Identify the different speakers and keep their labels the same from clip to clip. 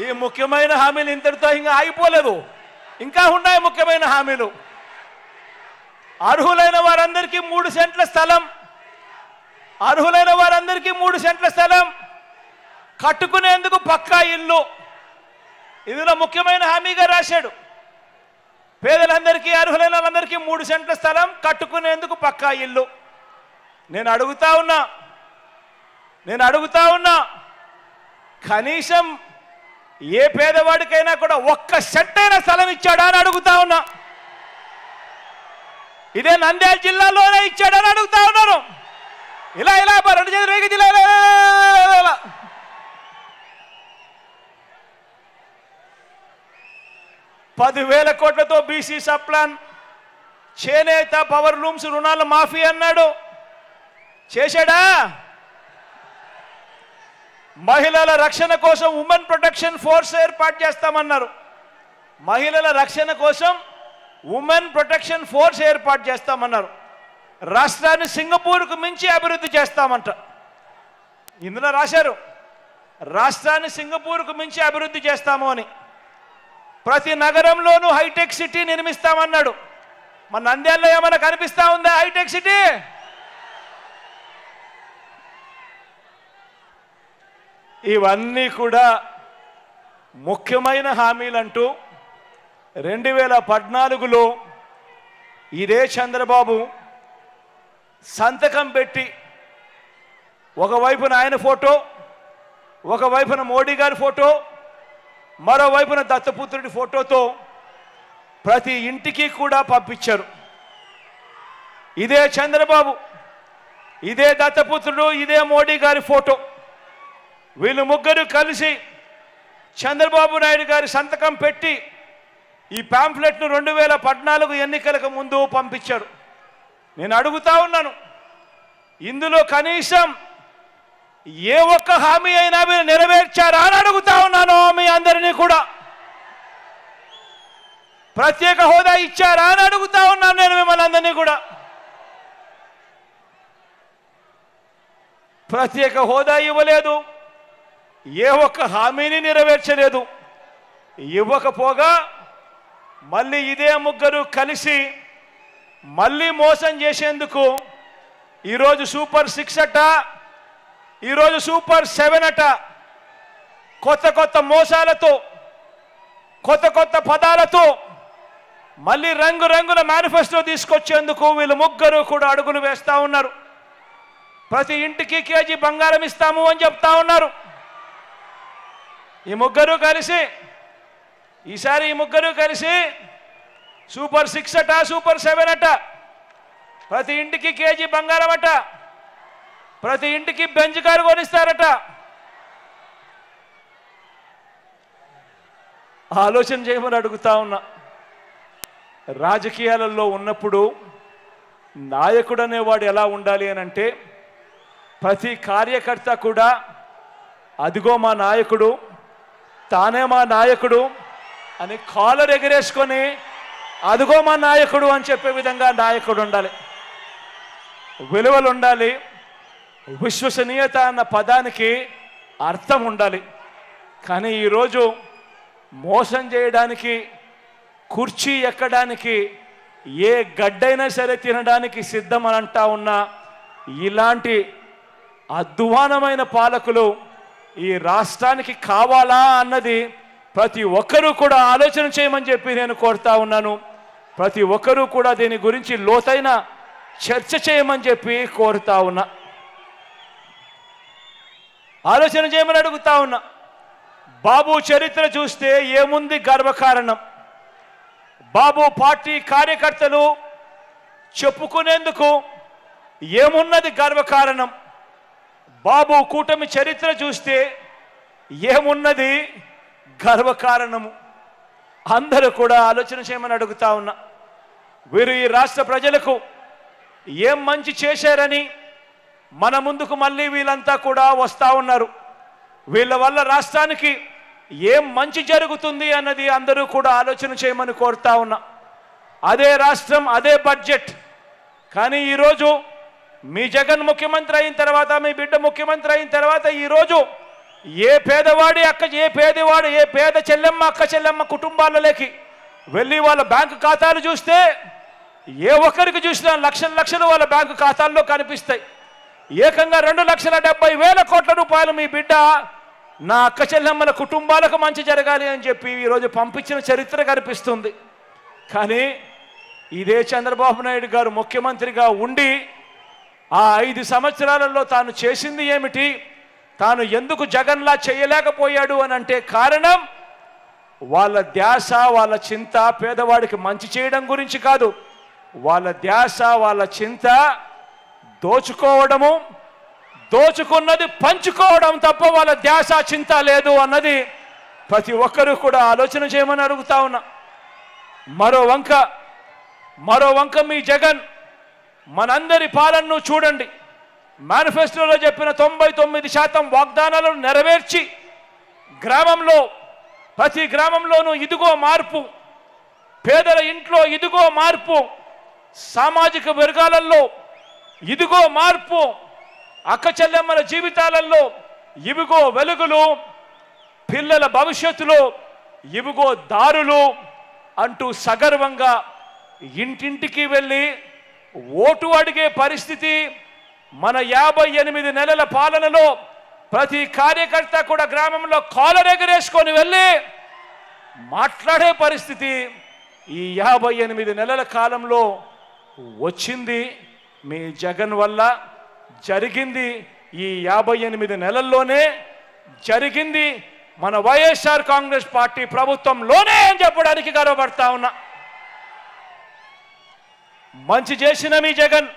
Speaker 1: ఈ ముఖ్యమైన హామీలు ఇంతటితో ఇంకా ఆగిపోలేదు, ఇంకా ఉన్నాయి ముఖ్యమైన హామీలు. అర్హులైన వారందరికీ 3 సెంట్ల స్థలం, అర్హులైన వారందరికీ 3 సెంట్ల స్థలం, కట్టుకునేందుకు పక్కా ఇల్లు. ఇందులో ముఖ్యమైన హామీగా రాశాడు. పేదలందరికీ, అర్హులైన వాళ్ళందరికీ 3 సెంట్ల స్థలం, కట్టుకునేందుకు పక్కా ఇల్లు. నేను అడుగుతా ఉన్నా కనీసం ఏ పేదవాడికైనా కూడా 1 సెంట్ అయినా స్థలం ఇచ్చాడా అని అడుగుతా ఉన్నా. ఇదే నంద్యాల జిల్లాలోనే ఇచ్చాడని అడుగుతా ఉన్నాను. ఇలా 2 చేతులు వేగి జిల్లా 10,000 కోట్లతో బీసీ సబ్ ప్లాన్, చేనేత, పవర్ లూమ్స్ రుణాల మాఫీ అన్నాడు. చేశాడా? మహిళల రక్షణ కోసం ఉమెన్ ప్రొటెక్షన్ ఫోర్స్ ఏర్పాటు చేస్తామన్నారు. మహిళల రక్షణ కోసం ఉమెన్ ప్రొటెక్షన్ ఫోర్స్ ఏర్పాటు చేస్తామన్నారు. రాష్ట్రాన్ని సింగపూర్కు మించి అభివృద్ధి చేస్తామంట. ఇందులో రాశారు రాష్ట్రాన్ని సింగపూర్కు మించి అభివృద్ధి చేస్తాము అని. ప్రతి నగరంలోనూ హైటెక్ సిటీ నిర్మిస్తామన్నాడు. మన నంద్యాలలో ఏమైనా కనిపిస్తా ఉందా హైటెక్ సిటీ? ఇవన్నీ కూడా ముఖ్యమైన హామీలంటూ 2014లో ఇదే చంద్రబాబు సంతకం పెట్టి ఒకవైపున ఆయన ఫోటో, ఒకవైపున మోడీ గారి ఫోటో, మరోవైపున దత్తపుత్రుడి ఫోటోతో ప్రతి ఇంటికి కూడా పంపించారు. ఇదే చంద్రబాబు, ఇదే దత్తపుత్రుడు, ఇదే మోడీ గారి ఫోటో, వీళ్ళు ముగ్గురు కలిసి చంద్రబాబు నాయుడు గారి సంతకం పెట్టి ఈ పాంఫ్లెట్ను 2014 ఎన్నికలకు ముందు పంపించారు. నేను అడుగుతా ఉన్నాను, ఇందులో కనీసం ఏ ఒక్క హామీ అయినా మీరు నెరవేర్చారా అని అడుగుతా ఉన్నాను మీ అందరినీ కూడా. ప్రత్యేక హోదా ఇచ్చారా అని అడుగుతా ఉన్నాను నేను మిమ్మల్ని అందరినీ కూడా. ప్రత్యేక హోదా ఇవ్వలేదు, ఏ ఒక్క హామీని నెరవేర్చలేదు. ఇవ్వకపోగా మళ్ళీ ఇదే ముగ్గురు కలిసి మళ్ళీ మోసం చేసేందుకు ఈరోజు సూపర్ 6 అట, ఈరోజు సూపర్ 7 అట, కొత్త కొత్త మోసాలతో, కొత్త కొత్త పదాలతో మళ్ళీ రంగురంగుల మేనిఫెస్టో తీసుకొచ్చేందుకు వీళ్ళు ముగ్గురు కూడా అడుగులు వేస్తా ఉన్నారు. ప్రతి ఇంటికి కేజీ బంగారం ఇస్తాము అని చెప్తా ఉన్నారు. ఈ ముగ్గురు కలిసి ఈసారి సూపర్ 6 అట, సూపర్ 7 అట, ప్రతి ఇంటికి కేజీ బంగారం అట, ప్రతి ఇంటికి బెంచ్ కారు కొనిస్తారట. ఆలోచన చేయమని అడుగుతా ఉన్నా. రాజకీయాలలో ఉన్నప్పుడు నాయకుడు అనేవాడు ఎలా ఉండాలి అని అంటే, ప్రతి కార్యకర్త కూడా అదిగో మా నాయకుడు, తానే మా నాయకుడు అని కాలర్ ఎగరేసుకొని అదిగో మా నాయకుడు అని చెప్పే విధంగా నాయకుడు ఉండాలి. విలువలు ఉండాలి, విశ్వసనీయత అన్న పదానికి అర్థం ఉండాలి. కానీ ఈరోజు మోసం చేయడానికి, కుర్చీ ఎక్కడానికి, ఏ గడ్డైనా సరే తినడానికి సిద్ధమని అంటా ఉన్న ఇలాంటి అధ్వానమైన పాలకులు ఈ రాష్ట్రానికి కావాలా అన్నది ప్రతి ఒక్కరూ కూడా ఆలోచన చేయమని చెప్పి నేను కోరుతా ఉన్నాను. ప్రతి ఒక్కరూ కూడా దీని గురించి లోతైన చర్చ చేయమని చెప్పి కోరుతా ఉన్నా. ఆలోచన చేయమని అడుగుతా ఉన్నా. బాబు చరిత్ర చూస్తే ఏముంది గర్వకారణం? బాబు పార్టీ కార్యకర్తలు చెప్పుకునేందుకు ఏమున్నది గర్వకారణం? బాబు కూటమి చరిత్ర చూస్తే ఏమున్నది గర్వకారణము? అందరూ కూడా ఆలోచన చేయమని అడుగుతా ఉన్నా. వీరు ఈ రాష్ట్ర ప్రజలకు ఏం మంచి చేశారని మన ముందుకు మళ్ళీ వీళ్ళంతా కూడా వస్తూ ఉన్నారు. వీళ్ళ వల్ల రాష్ట్రానికి ఏం మంచి జరుగుతుంది అన్నది అందరూ కూడా ఆలోచన చేయమని కోరుతా ఉన్నా. అదే రాష్ట్రం, అదే బడ్జెట్. కానీ ఈరోజు మీ జగన్ ముఖ్యమంత్రి అయిన తర్వాత, మీ బిడ్డ ముఖ్యమంత్రి అయిన తర్వాత ఈరోజు ఏ పేదవాడి ఏ పేద చెల్లెమ్మ అక్క చెల్లెమ్మ కుటుంబాలలోకి వెళ్ళి వాళ్ళ బ్యాంకు ఖాతాలు చూస్తే ఏ ఒక్కరికి చూసినా లక్షల లక్షలు వాళ్ళ బ్యాంకు ఖాతాల్లో కనిపిస్తాయి. ఏకంగా 2,70,000 కోట్ల రూపాయలు మీ బిడ్డ నా అక్క చెల్లెమ్మల కుటుంబాలకు మంచి జరగాలి అని చెప్పి ఈరోజు పంపించిన చరిత్ర కనిపిస్తుంది. కానీ ఇదే చంద్రబాబు నాయుడు గారు ముఖ్యమంత్రిగా ఉండి ఆ 5 సంవత్సరాలలో తాను చేసింది ఏమిటి, తాను ఎందుకు జగన్లా చేయలేకపోయాడు అని అంటే కారణం వాళ్ళ ధ్యాస, వాళ్ళ చింత పేదవాడికి మంచి చేయడం గురించి కాదు. వాళ్ళ ధ్యాస, వాళ్ళ చింత దోచుకోవడము, దోచుకున్నది పంచుకోవడం తప్ప వాళ్ళ ధ్యాస చింత లేదు అన్నది ప్రతి ఒక్కరూ కూడా ఆలోచన చేయమని అడుగుతా ఉన్నా. మరో వంక మీ జగన్ మనందరి పాలనను చూడండి. మేనిఫెస్టోలో చెప్పిన 99% వాగ్దానాలను నెరవేర్చి ప్రతి గ్రామంలోనూ ఇదిగో మార్పు, పేదల ఇంట్లో ఇదిగో మార్పు, సామాజిక వర్గాలలో ఇదిగో మార్పు, అక్క చెల్లెమ్మల జీవితాలలో ఇవిగో వెలుగులు, పిల్లల భవిష్యత్తులో ఇవిగో దారులు అంటూ సగర్వంగా ఇంటింటికి వెళ్ళి ఓటు అడిగే పరిస్థితి మన 58 నెలల పాలనలో ప్రతి కార్యకర్త కూడా గ్రామంలో కాలర్ ఎగరేసుకొని వెళ్ళి మాట్లాడే పరిస్థితి ఈ 58 నెలల కాలంలో వచ్చింది మీ జగన్ వల్ల. జరిగింది ఈ 58 నెలల్లోనే జరిగింది మన వైఎస్ఆర్ కాంగ్రెస్ పార్టీ ప్రభుత్వంలోనే అని చెప్పడానికి గర్వపడతా ఉన్నా. మంచి చేసిన మీ జగన్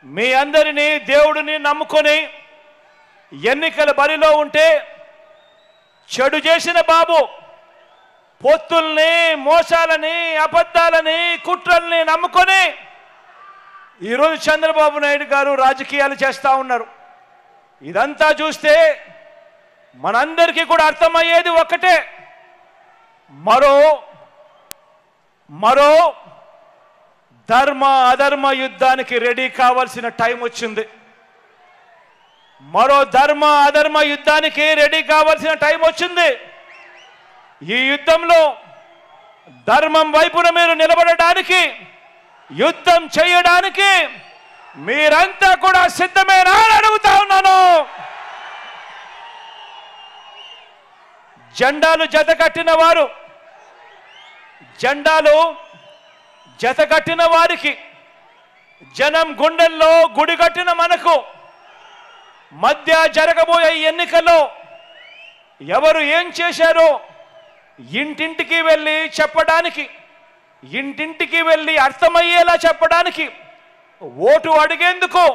Speaker 1: మీ అందరినీ దేవుడిని నమ్ముకొని ఎన్నికల బరిలో ఉంటే, చెడు చేసిన బాబు పొత్తుల్ని, మోసాలని, అబద్ధాలని, కుట్రల్ని నమ్ముకొని ఈరోజు చంద్రబాబు నాయుడు గారు రాజకీయాలు చేస్తూ ఉన్నారు. ఇదంతా చూస్తే మనందరికీ కూడా అర్థమయ్యేది ఒక్కటే, మరో ధర్మ అధర్మ యుద్ధానికి రెడీ కావాల్సిన టైం వచ్చింది. మరో ధర్మ అధర్మ యుద్ధానికి రెడీ కావాల్సిన టైం వచ్చింది. ఈ యుద్ధంలో ధర్మం వైపున మీరు నిలబడడానికి, యుద్ధం చేయడానికి మీరంతా కూడా సిద్ధమేనా అని అడుగుతా ఉన్నాను. జెండాలు జతకట్టిన వారికి, జనం గుండెల్లో గుడి కట్టిన మనకు మధ్య జరగబోయే ఎన్నికల్లో ఎవరు ఏం చేశారో ఇంటింటికి వెళ్ళి చెప్పడానికి, ఇంటింటికి వెళ్ళి అర్థమయ్యేలా చెప్పడానికి, ఓటు అడిగేందుకు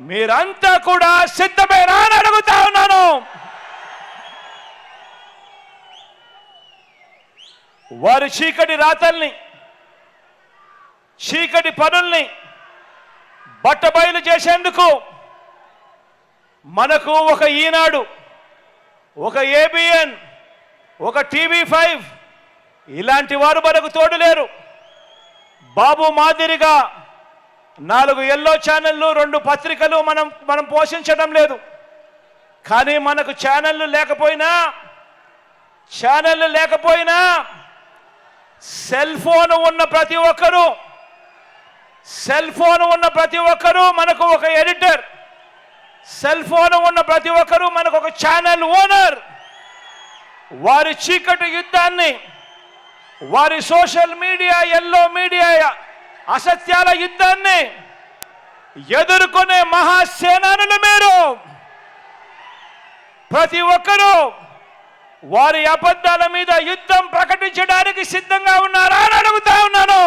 Speaker 1: మీరంతా కూడా సిద్ధమేనా అని అడుగుతా ఉన్నాను. వారి చీకటి రాతల్ని, చీకటి పనుల్ని బట్టబయలు చేసేందుకు మనకు ఒక ఈనాడు, ఒక ABN, ఒక TV5 ఇలాంటి వారు మనకు తోడు లేరు. బాబు మాదిరిగా 4 ఎల్లో ఛానళ్ళు, 2 పత్రికలు మనం పోషించడం లేదు. కానీ మనకు ఛానళ్ళు లేకపోయినా సెల్ ఫోన్ ఉన్న ప్రతి ఒక్కరూ మనకు ఒక ఎడిటర్, సెల్ ఫోన్ ఉన్న ప్రతి ఒక్కరూ మనకు ఒక ఛానల్ ఓనర్. వారి చీకటి యుద్ధాన్ని, వారి సోషల్ మీడియా, ఎల్లో మీడియా అసత్యాల యుద్ధాన్ని ఎదుర్కొనే మహాసేనానులు మీరు. ప్రతి ఒక్కరూ వారి అబద్ధాల మీద యుద్ధం ప్రకటించడానికి సిద్ధంగా ఉన్నారా అని అడుగుతా ఉన్నాను.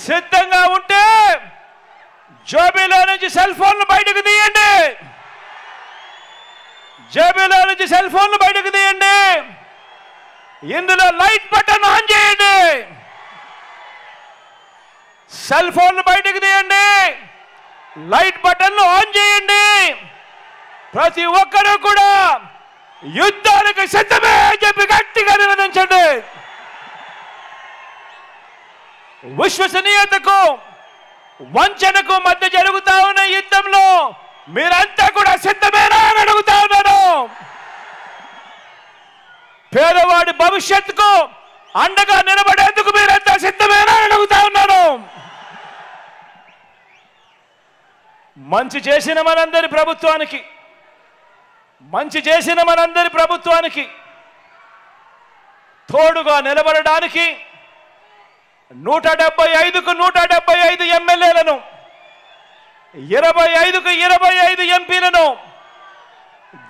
Speaker 1: సిద్ధంగా ఉంటే జేబులో నుంచి సెల్ ఫోన్లు బయటకు తీయండి. ఇందులో లైట్ బటన్ ఆన్ చేయండి. సెల్ ఫోన్లు బయటకు తీయండి, లైట్ బటన్లు ఆన్ చేయండి. ప్రతి ఒక్కరూ కూడా యుద్ధానికి సిద్ధమే అని చెప్పి గట్టిగా నిలదించండి. విశ్వసనీయతకు వంచనకు మధ్య జరుగుతా ఉన్న యుద్ధంలో మీరంతా కూడా సిద్ధమేనా అని అడుగుతా ఉన్నాను. పేదవాడి భవిష్యత్తుకు అండగా నిలబడేందుకు మీరంతా సిద్ధమేనా అని అడుగుతా ఉన్నాను. మంచి చేసిన మనందరి ప్రభుత్వానికి తోడుగా నిలబడడానికి 175కు 175 ఎమ్మెల్యేలను 25కు 25 ఎంపీలను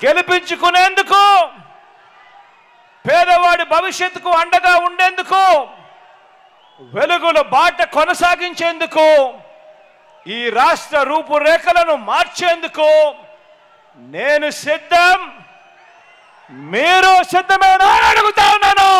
Speaker 1: గెలిపించుకునేందుకు పేదవాడి భవిష్యత్తుకు అండగా ఉండేందుకు వెలుగుల బాట కొనసాగించేందుకు ఈ రాష్ట్ర రూపురేఖలను మార్చేందుకు నేను సిద్ధం. మీరు సిద్ధమేనా అడుగుతా ఉన్నాను.